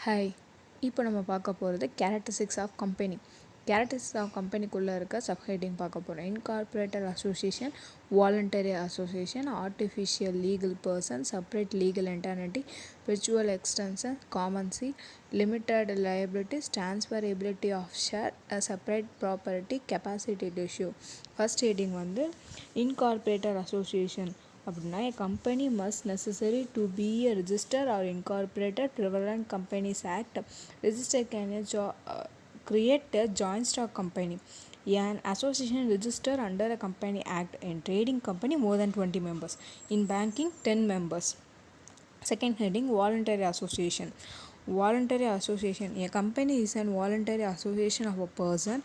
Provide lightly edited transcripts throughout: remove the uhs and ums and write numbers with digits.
Hi, இப்போ நம்ம பார்க்க போகிறது characteristics of company. Characteristics of கம்பெனிக்குள்ளே இருக்க சப்ஹெட்டிங் பார்க்க போகிறோம். Incorporated association, voluntary association, artificial legal person, separate legal entity, virtual extension, common seal, limited liabilities, transferability of share, separate property, capacity ratio. First heading வந்து incorporated association அப்படின்னா a company must necessary to be a registered or incorporated prevalent companies act. Register can create a joint stock company. An association registered under a company act. In trading company more than 20 members. In banking 10 members. Second heading voluntary association. Voluntary association. A company is a voluntary association of a person,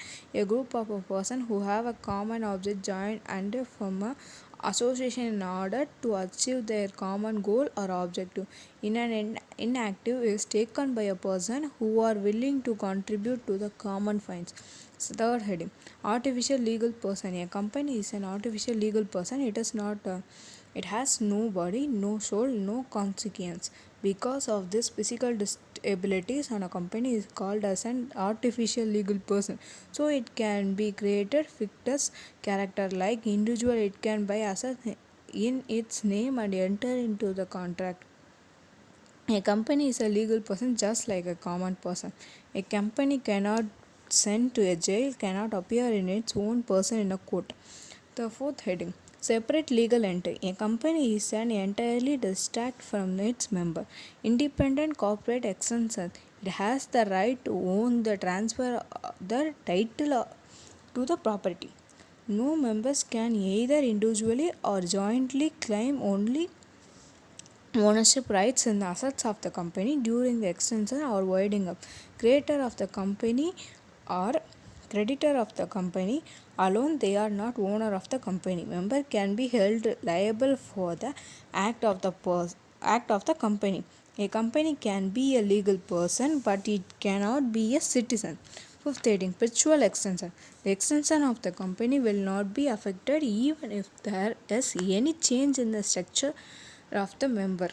a group of a person who have a common object joined and form a association in order to achieve their common goal or objective. In an inactive is taken by a person who are willing to contribute to the common finds. Third heading artificial legal person. A company is an artificial legal person. It has no body, no soul, no consequence. Because of this physical disabilities, and a company is called as an artificial legal person. So it can be created fictitious character like individual. It can buy assets in its name and enter into the contract. A company is a legal person just like a common person. A company cannot send to a jail, cannot appear in its own person in a court. The fourth heading separate legal entity. A company is an entirely distinct from its member. Independent corporate extension. It has the right to own the transfer the title to the property. No members can either individually or jointly claim only ownership rights in the assets of the company during the extension or winding up. Creator of the company or creditor of the company alone, they are not owner of the company. Member can be held liable for the act of the company. A company can be a legal person, but it cannot be a citizen. Fifth heading virtual extension. The extension of the company will not be affected even if there is any change in the structure of the member.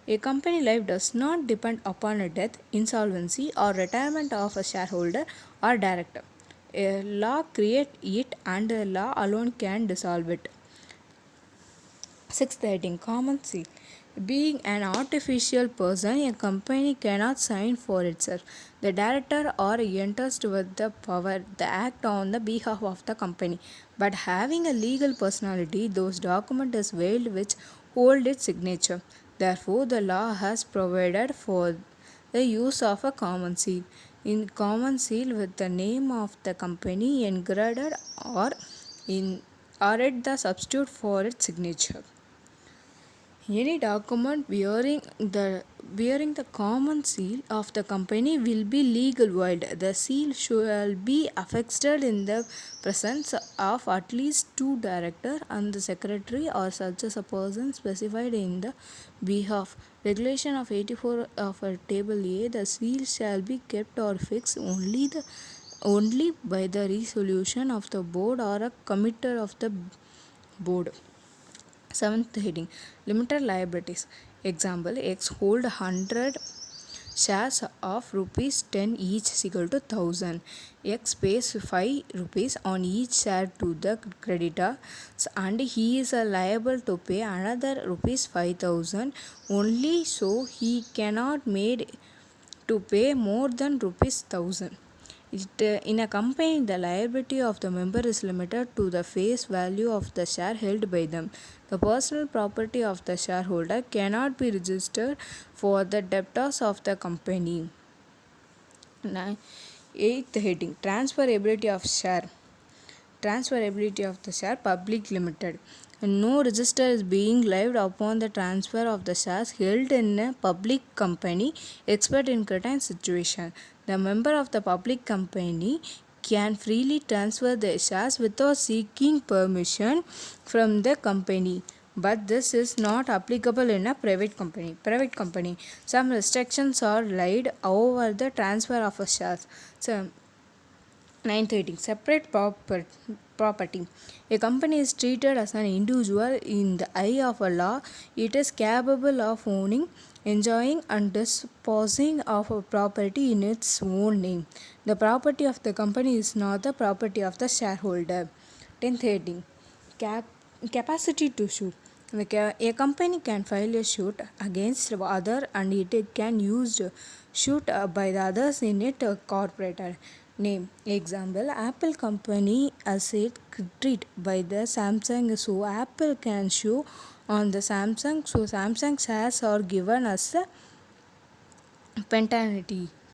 A company life does not depend upon a death, insolvency, or retirement of a shareholder or director. A law creates it and the law alone can dissolve it. Sixth heading common seal. Being an artificial person, a company cannot sign for itself. The director or enters with the power the act on the behalf of the company. But having a legal personality, those documents is veiled which hold its signature. Therefore, the law has provided for the use of a common seal. In common seal with the name of the company engraved or at the substitute for its signature. Any document bearing the common seal of the company will be legal void. The seal shall be affixed in the presence of at least two directors and the secretary or such as a person specified in the behalf. Regulation of 84 of table A. The seal shall be kept or fixed only by the resolution of the board or a committee of the board. Seventh heading limited liabilities. Example, X hold 100 shares of rupees 10 each is equal to 1000. X pays 5 rupees on each share to the creditor and he is liable to pay another rupees 5000 only, so he cannot made to pay more than rupees 1000. In a company, the liability of the member is limited to the face value of the share held by them. The personal property of the shareholder cannot be registered for the debtors of the company. Eighth heading transferability of share. Transferability of the share public limited. No register is being levied upon the transfer of the shares held in a public company except in certain situation. The member of the public company can freely transfer the shares without seeking permission from the company. But this is not applicable in a private company. Some restrictions are laid over the transfer of a shares. So, 9th heading separate property. A company is treated as an individual in the eye of a law. It is capable of owning, enjoying, and disposing of a property in its own name. The property of the company is not the property of the shareholder. 10th heading. Capacity to sue. A company can file a suit against other and it can use suit by the others in its corporate name. Example, Apple company asset treat by the Samsung, so Apple can sue on the Samsung, so Samsung shares are given as a paternity.